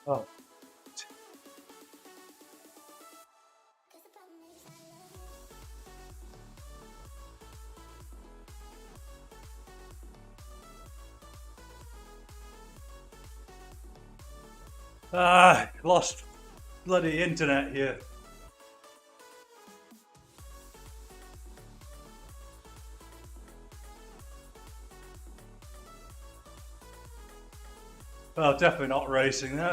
Oh. Lost bloody internet here. Well, definitely not racing now.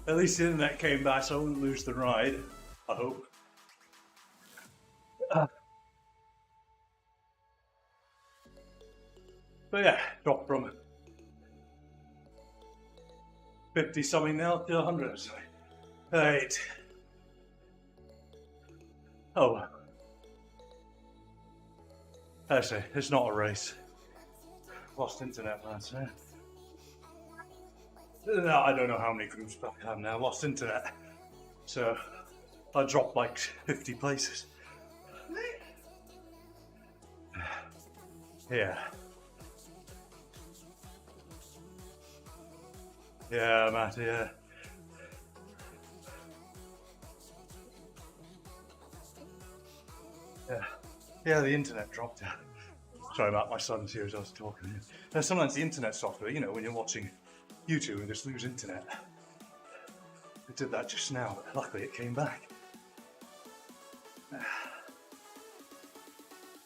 At least the internet came back, so I wouldn't lose the ride. I hope. But yeah, dropped from 50 something now to 100. Sorry. Right. Oh, actually, it's not a race. Lost internet, lads. No, I don't know how many groups back I have now. Lost internet. So I dropped like 50 places. Yeah. Yeah, Matt, yeah. Yeah. Yeah, the internet dropped. Sorry, Matt, my son's here as I was talking. Sometimes the internet software, you know, when you're watching YouTube and just lose internet. I did that just now. Luckily, it came back.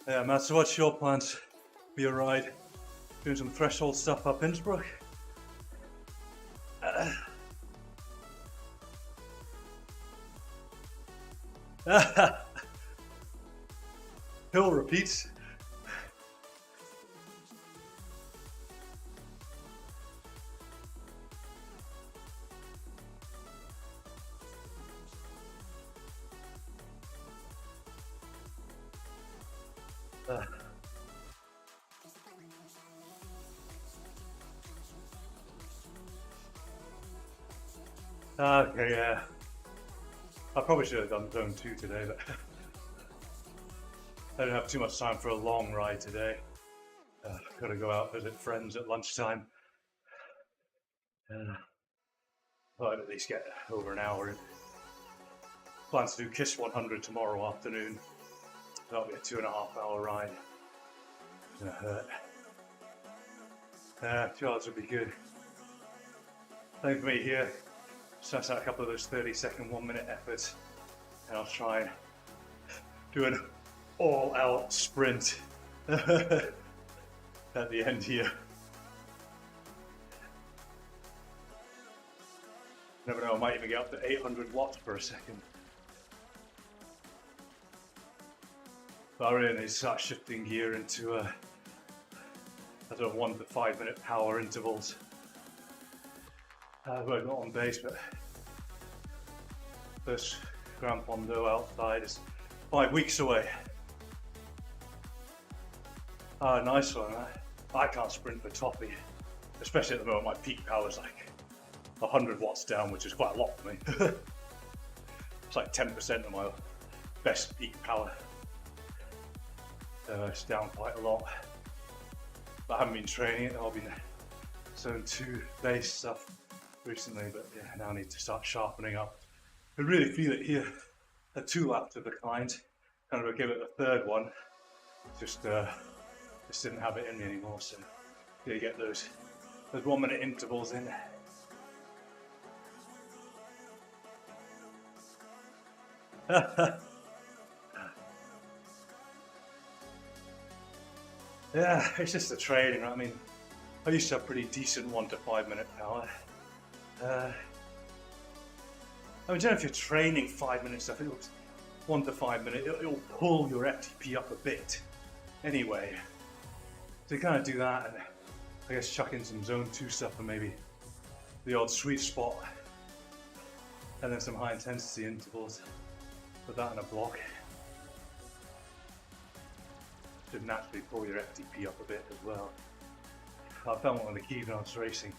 Yeah, Matt, so what's your plans for your ride? Doing some threshold stuff up Innsbruck? Hill repeats. Okay, yeah. I probably should have done zone 2 today, but I didn't have too much time for a long ride today. Gotta go out, visit friends at lunchtime. Thought I'd at least get over an hour in. Plans to do Kiss 100 tomorrow afternoon. That'll be a 2.5 hour ride. It's gonna hurt. 2 hours would be good. Same for me here. Set out a couple of those 30-second, 1-minute efforts, and I'll try and do an all-out sprint at the end here. Never know, I might even get up to 800 watts per second. But I really need to start shifting gear into I don't know, 1 to 5 minute power intervals. Well, not on base, but first Grand Pondo outside is 5 weeks away. Nice one. I can't sprint for toppy, especially at the moment. My peak power is like 100 watts down, which is quite a lot for me. It's like 10% of my best peak power. It's down quite a lot. But I haven't been training it. I've been zone 2 base stuff recently, but yeah, now I need to start sharpening up. I really feel it here. A 2 laps of the kind. Kind of give it the 3rd one. Just didn't have it in me anymore, so you get those 1 minute intervals in. Yeah, it's just the training, right? I mean, I used to have pretty decent 1 to 5 minute power. I don't know if you're training 5 minute stuff, it was 1 to 5 minute, it'll pull your FTP up a bit anyway. So you kind of do that and I guess chuck in some zone 2 stuff and maybe the odd sweet spot and then some high intensity intervals. Put that in a block. Should naturally pull your FTP up a bit as well. I found one of the keys when I was racing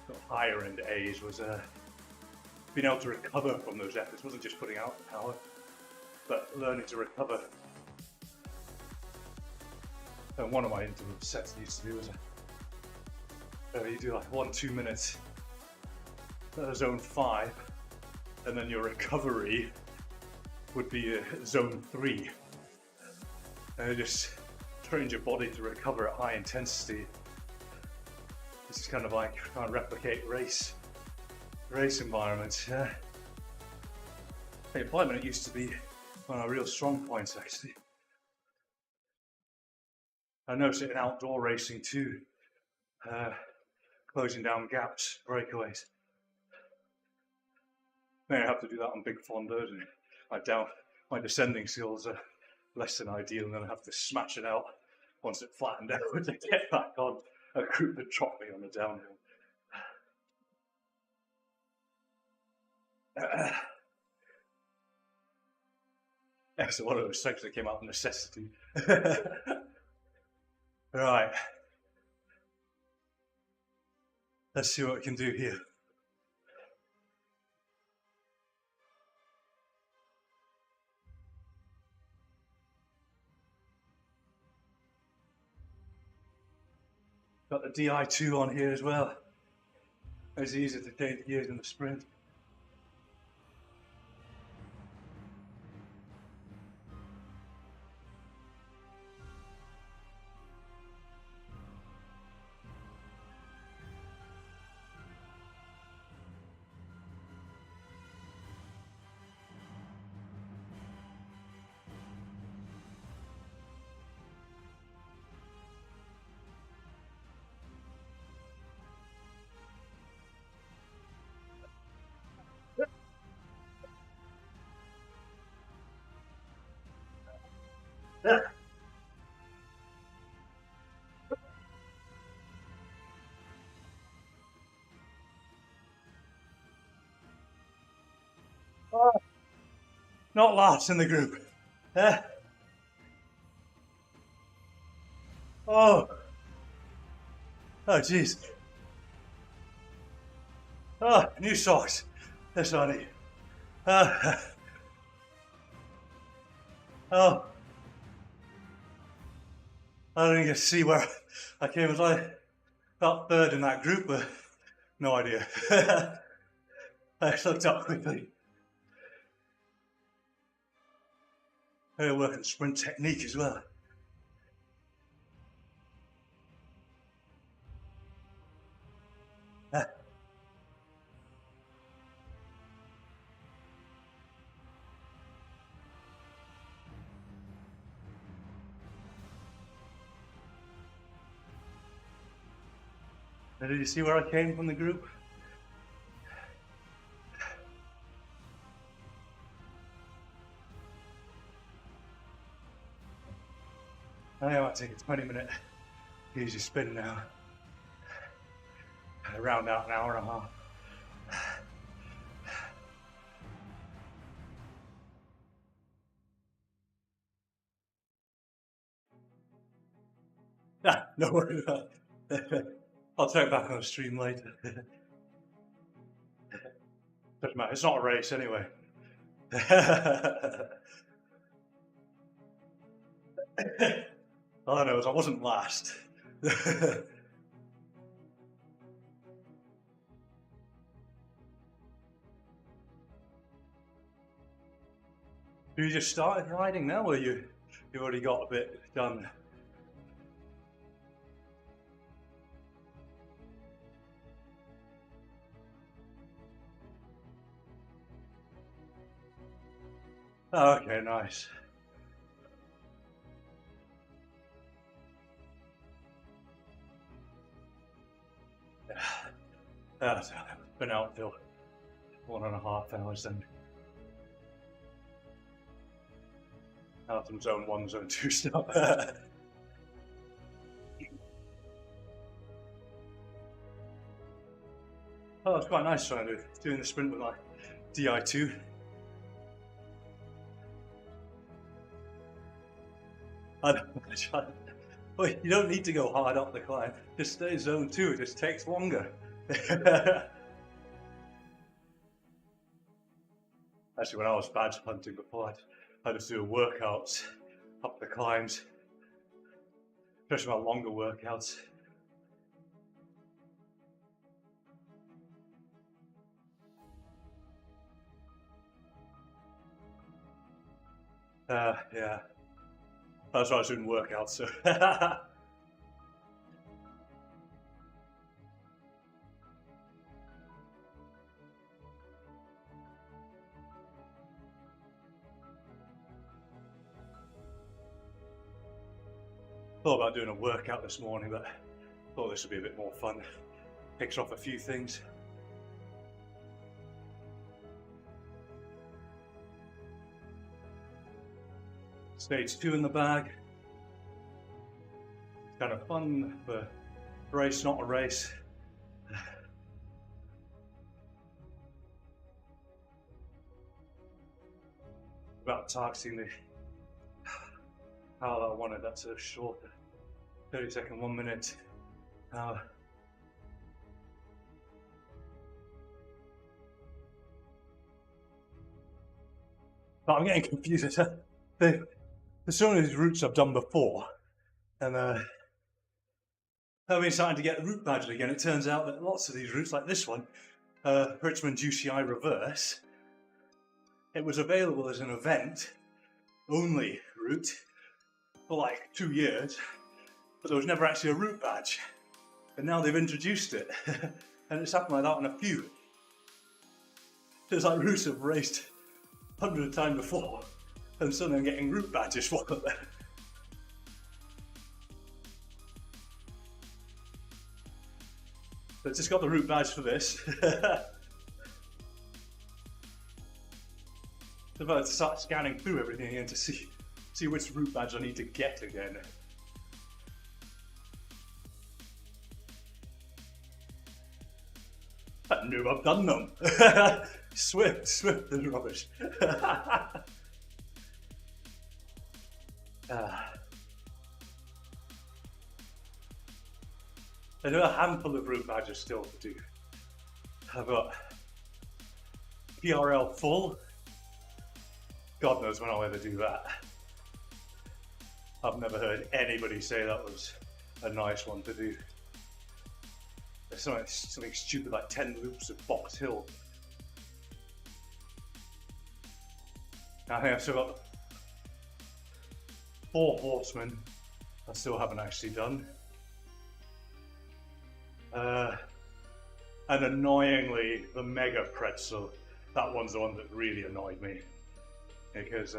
sort of higher end A's was being able to recover from those efforts. It wasn't just putting out the power, but learning to recover. And one of my interval sets I used to do was you do like 1-2 minutes zone 5, and then your recovery would be zone 3. And it just trains your body to recover at high intensity. This is kind of like trying to replicate race environments. Yeah. Employment, it used to be one of our real strong points actually. I noticed it in outdoor racing too, closing down gaps, breakaways. I have to do that on big fonders, and my descending skills are less than ideal, and then I have to smash it out once it flattened out to get back on a group that dropped me on the downhill. Yeah, so one of those things that came out of necessity. Right. Let's see what we can do here. Got the DI2 on here as well. It's easier to change gears in the sprint. Yeah. Oh, not last in the group. Oh, jeez. Oh, new socks. That's what I need. Oh, I don't even see where I came as like about third in that group, but no idea. I just looked up quickly. I work at sprint technique as well. Did you see where I came from the group? I might take a 20-minute easy spin now. Around out an hour and a half. No worries about it. I'll check back on the stream later. Doesn't matter, it's not a race anyway. All I know is I wasn't last. You just started riding now, or you already got a bit done? Oh, okay, nice. I've been out till 1.5 hours then. Out from zone 1, zone 2 stuff. Oh, it's quite nice trying to doing the sprint with my DI2. Well, you don't need to go hard up the climb. Just stay zone 2. It just takes longer. Actually, when I was badge hunting before, I'd just do workouts up the climbs, especially my longer workouts. Yeah. That's why I was doing workouts, so. Thought about doing a workout this morning, but thought this would be a bit more fun. Picks off a few things. Stage 2 in the bag. It's kind of fun for race, not a race. About targeting the how I wanted that sort of short 30-second, 1 minute. But I'm getting confused. There's so many of these routes I've done before, and I've been starting to get the route badged again. It turns out that lots of these routes, like this one, Richmond UCI reverse, it was available as an event only route for like 2 years, but there was never actually a route badge. And now they've introduced it, and it's happened like that on a few. There's like routes I've raced hundreds of times before, and suddenly I'm getting route badges for them. So I just got the route badge for this. I'm about to start scanning through everything again to see which route badge I need to get again. I knew I've done them. Zwift is rubbish. I know a handful of route badges still to do. I've got PRL full. God knows when I'll ever do that. I've never heard anybody say that was a nice one to do. There's something stupid like 10 loops of Box Hill. I think I've still got 4 horsemen I still haven't actually done. And annoyingly, the Mega Pretzel, that one's the one that really annoyed me. Because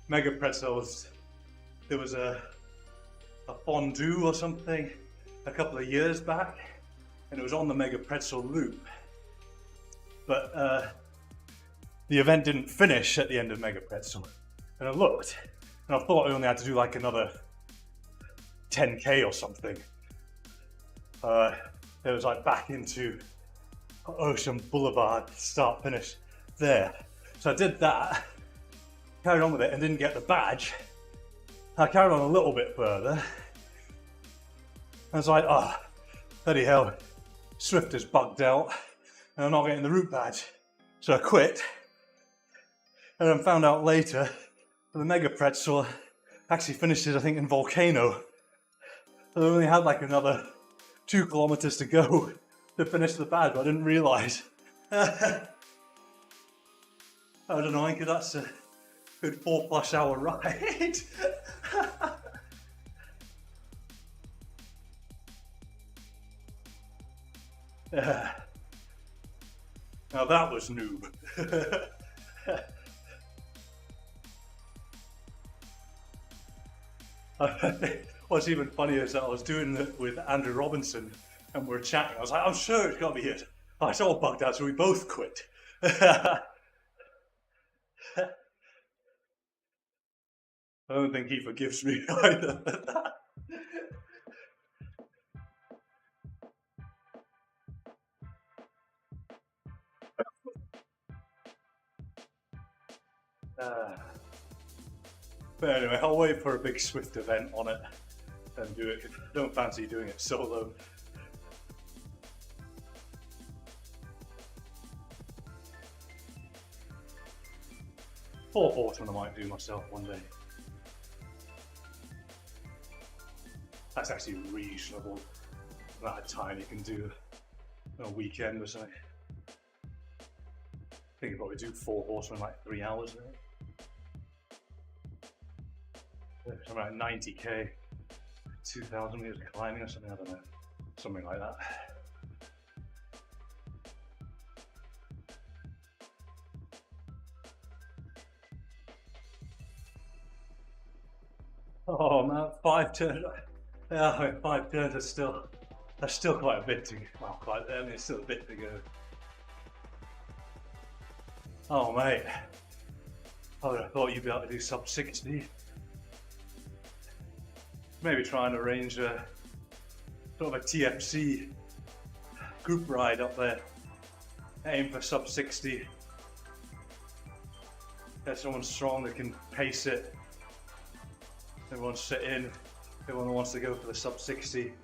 Mega Pretzels, there was a fondue or something a couple of years back, and it was on the Mega Pretzel loop. But the event didn't finish at the end of Mega Pretzel. And I looked, and I thought I only had to do like another 10k or something. It was like back into Ocean Boulevard, start finish there. So I did that, carried on with it, and didn't get the badge. I carried on a little bit further. I was like, oh, bloody hell, Zwift is bugged out, and I'm not getting the route badge. So I quit, and then found out later that the Mega Pretzel actually finishes, I think, in Volcano. So I only had like another 2 kilometers to go to finish the badge, but I didn't realise. I don't know, I think that's a good 4+ hour ride. Now that was noob. What's even funnier is that I was doing it with Andrew Robinson and we were chatting. I was like, I'm sure it's got to be it. Oh, it's all bugged out, so we both quit. I don't think he forgives me either for that. But anyway, I'll wait for a big Zwift event on it and do it. I don't fancy doing it solo. Four horsemen I might do myself one day. That's actually reasonable amount of time you can do on a weekend or something. I think you probably do 4 horsemen like 3 hours. Maybe. something like 90k, 2,000 meters of climbing or something, I don't know, something like that. Oh man, 5 turns. Yeah, 5 turns are still quite a bit to, well, quite, I mean, it's still a bit to go. Oh mate, I would have thought you'd be able to do sub 60. Maybe try and arrange a sort of a TFC group ride up there. Aim for sub 60. Get someone strong that can pace it. Everyone sit in. Everyone wants to go for the sub 60.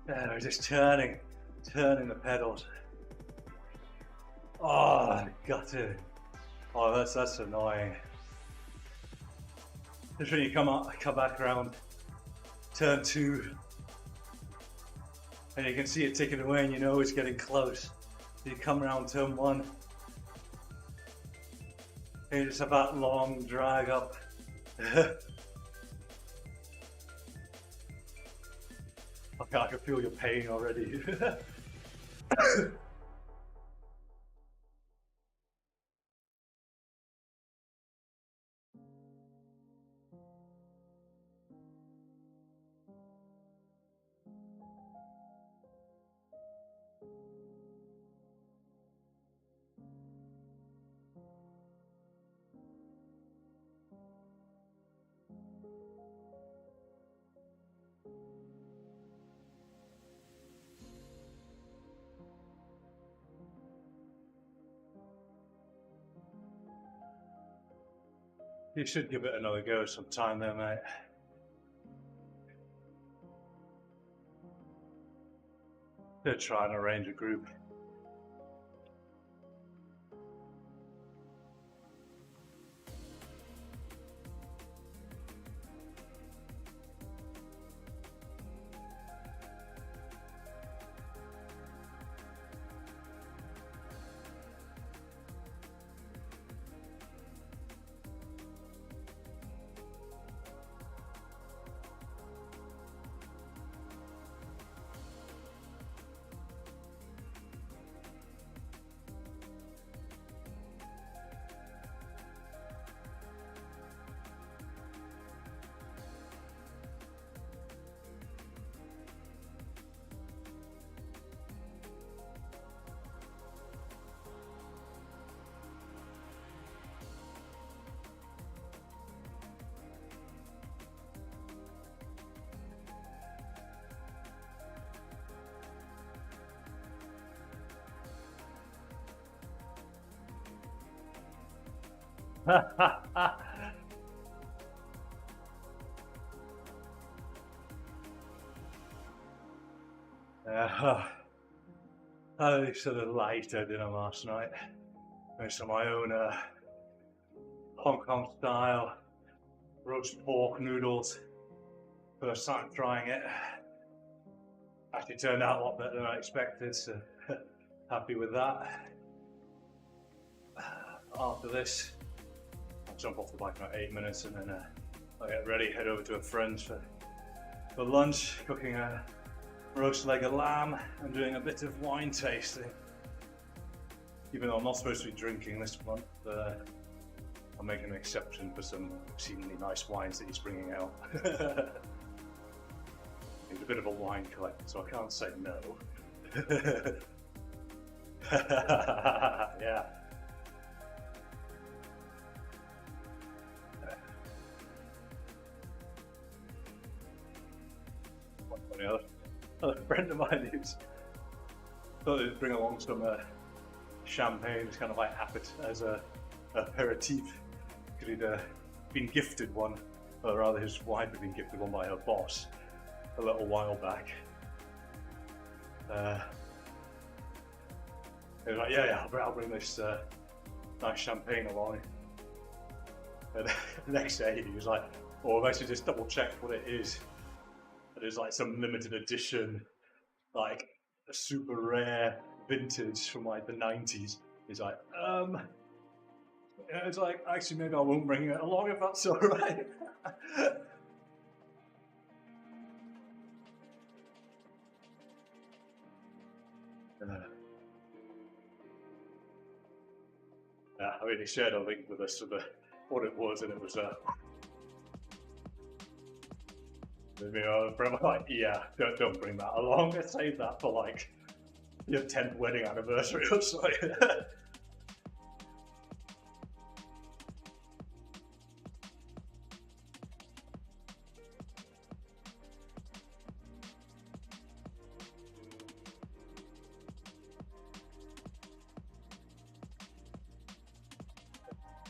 Yeah, we're just turning the pedals. Oh, got it. Oh, that's annoying. Just when you come back around turn 2, and you can see it ticking away, and you know it's getting close. You come around turn 1, and you just have that long drag up. I can feel your pain already. You should give it another go sometime there, mate. Should try and arrange a group. I sort of lighter dinner last night. Made some of my own Hong Kong style roast pork noodles. First time trying it. Actually turned out a lot better than I expected, so happy with that. After this, I'll jump off the bike in about 8 minutes, and then I'll get ready, head over to a friend's for lunch, cooking a roast leg of lamb and doing a bit of wine tasting. Even though I'm not supposed to be drinking this month, I'm making an exception for some exceedingly nice wines that he's bringing out. He's a bit of a wine collector, so I can't say no. Yeah. A friend of mine who's thought they'd bring along some champagne as kind of like as a aperitif, because he'd been gifted one, or rather his wife had been gifted one by her boss a little while back. He was like, yeah, I'll bring this nice champagne along. And the next day he was like, oh, I've actually just double checked what it is. there's like some limited edition, like a super rare vintage from like the 90s. He's like, it's like, actually, maybe I won't bring it along if that's all right. I mean, he shared a link with us of what it was, and it was I'm like, yeah, don't bring that along. Save that for like your 10th wedding anniversary or something.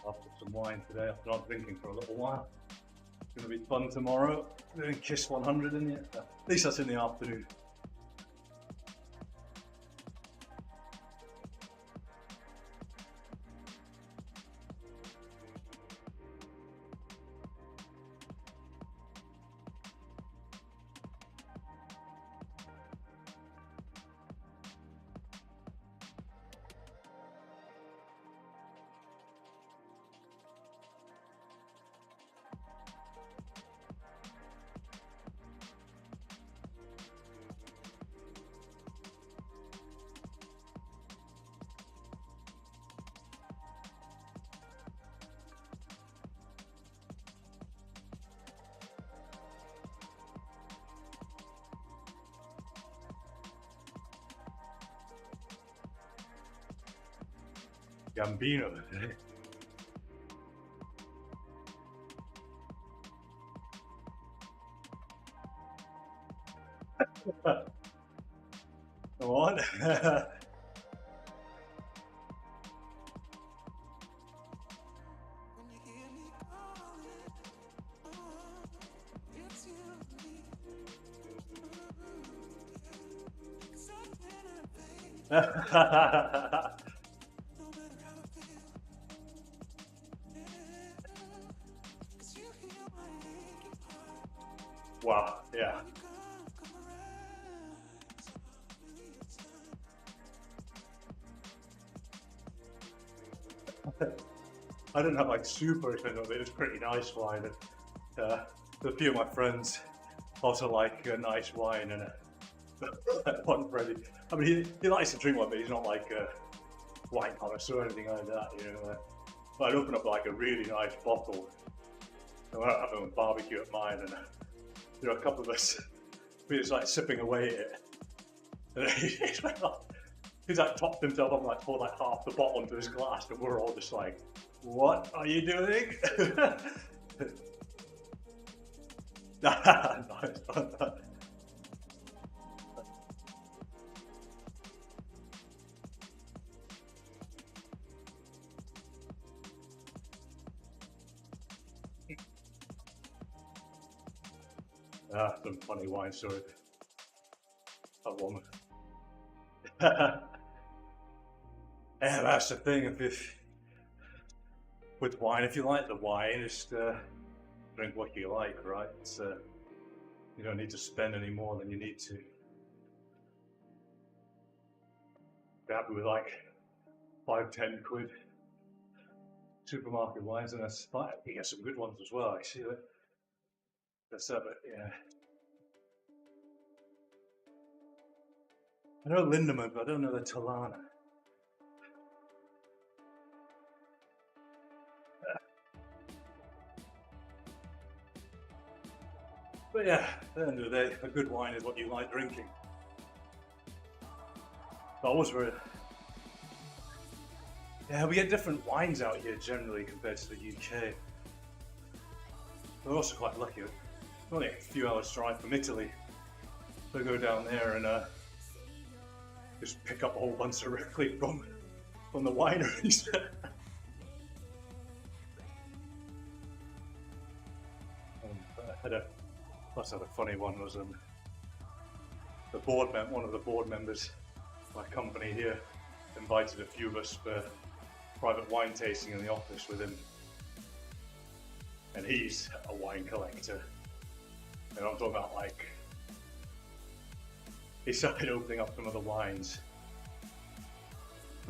After some wine today, after not drinking for a little while. It's going to be fun tomorrow. Doing Kiss 100 in it. At least that's in the afternoon. Gambino. Come on. Wow, yeah. I didn't have like super expensive, but it was pretty nice wine. And, a few of my friends also like nice wine, and one friend, I mean, he likes to drink one, but he's not like a wine connoisseur or anything like that, you know. But I'd open up like a really nice bottle, and we're having a barbecue at mine, and you know, a couple of us, we just like sipping away at it, and he's like topped himself up and like poured like half the bottle into his glass, and we're all just like, what are you doing? Nice. Some funny wine story. That woman. Yeah, that's the thing. If with wine, if you like the wine, just drink what you like, right? It's, you don't need to spend any more than you need to. Be happy with like 5-10 quid supermarket wines, and that's fine. You get some good ones as well, actually. That's it, yeah. I know Lindemann, but I don't know the Tolana. But yeah, at the end of the day, a good wine is what you like drinking. That was very... Yeah, we get different wines out here generally compared to the UK. We're also quite lucky. We're only a few hours drive from Italy. So go down there and just pick up a whole bunch directly from the wineries. Plus, had a funny one was one of the board members of my company here invited a few of us for private wine tasting in the office with him, and he's a wine collector, and I'm talking about like he started opening up some of the wines.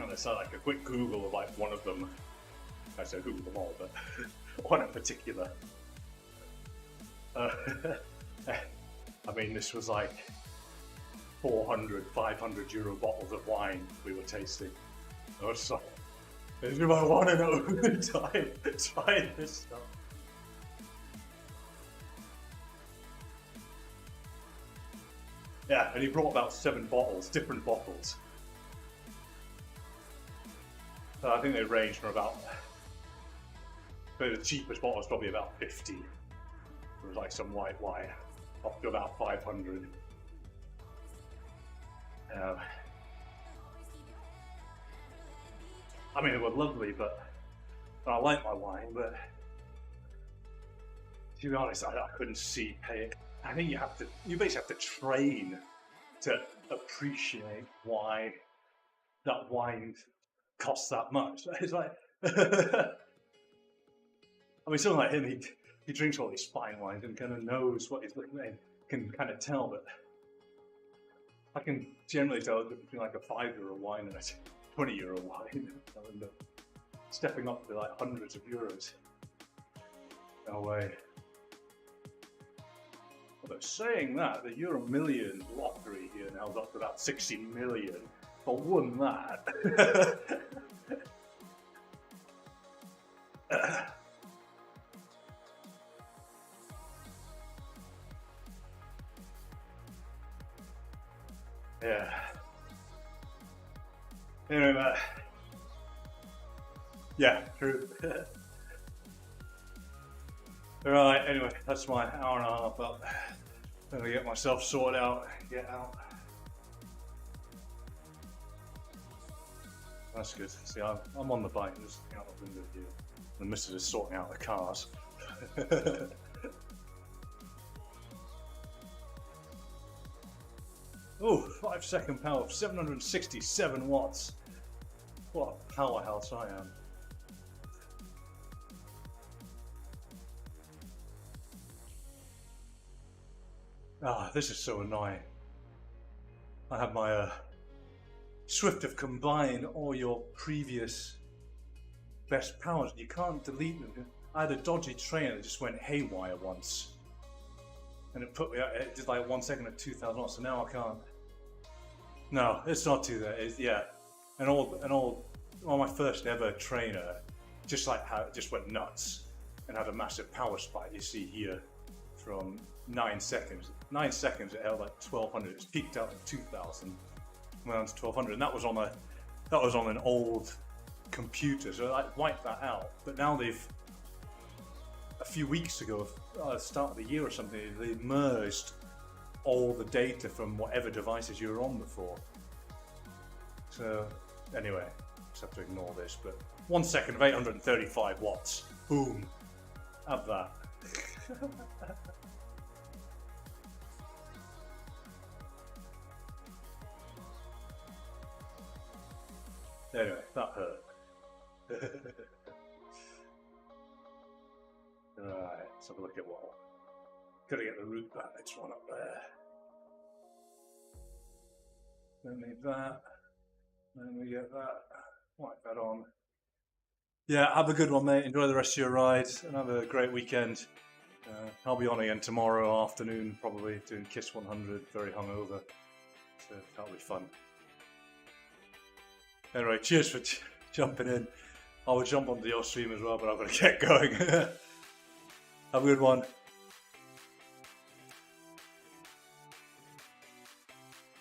And I saw like a quick Google of like one of them. I said Google them all, but one in particular. I mean, this was like 400, 500 euro bottles of wine we were tasting. I was just like, this is my one and only time trying this stuff. Yeah, and he brought about 7 bottles, different bottles. So I think they range from about, the cheapest bottle was probably about 50. It was like some white wine, up to about 500. I mean, they were lovely, but I like my wine, but to be honest, I couldn't see paying. I think you basically have to train to appreciate why that wine costs that much. It's like, I mean, someone like him, he drinks all these fine wines and kind of knows what he's looking at, can kind of tell, but I can generally tell between like a €5 wine and a €20 wine, and stepping up to like hundreds of euros. No way. Although saying that, the Euro Million lottery here now is up to about 60 million. If I won that. Yeah. Anyway, yeah, true. Right, anyway, that's my hour and a half up. Let me get myself sorted out, get out. That's good. See, I'm on the bike, I'm just out the window here. The missus is sorting out the cars. Oh, 5-second power, 767 watts. What a powerhouse I am. Ah, this is so annoying. I have my Zwift have combined all your previous best powers. You can't delete them. I had a dodgy trainer that just went haywire once. And it put me out, it did like 1 second at 2,000 watts, so now I can't. No, it's not too that. Yeah, my first ever trainer, just like how it just went nuts and had a massive power spike. You see here, from 9 seconds. 9 seconds it held like 1,200. It's peaked out at 2,000, went on to 1,200, and that was on an old computer. So I wiped that out. But now they've, a few weeks ago, start of the year or something, they merged all the data from whatever devices you were on before. So anyway, just have to ignore this, but 1 second of 835 watts. Boom. Have that. Anyway, that hurt. Right, let's have a look at what. Gotta get the root bandage one up there. Don't need that. Then we get that. Wipe that on. Yeah, have a good one, mate. Enjoy the rest of your ride and have a great weekend. I'll be on again tomorrow afternoon, probably doing Kiss 100, very hungover. So that'll be fun. Anyway, cheers for jumping in. I will jump onto your stream as well, but I've got to get going. Have a good one.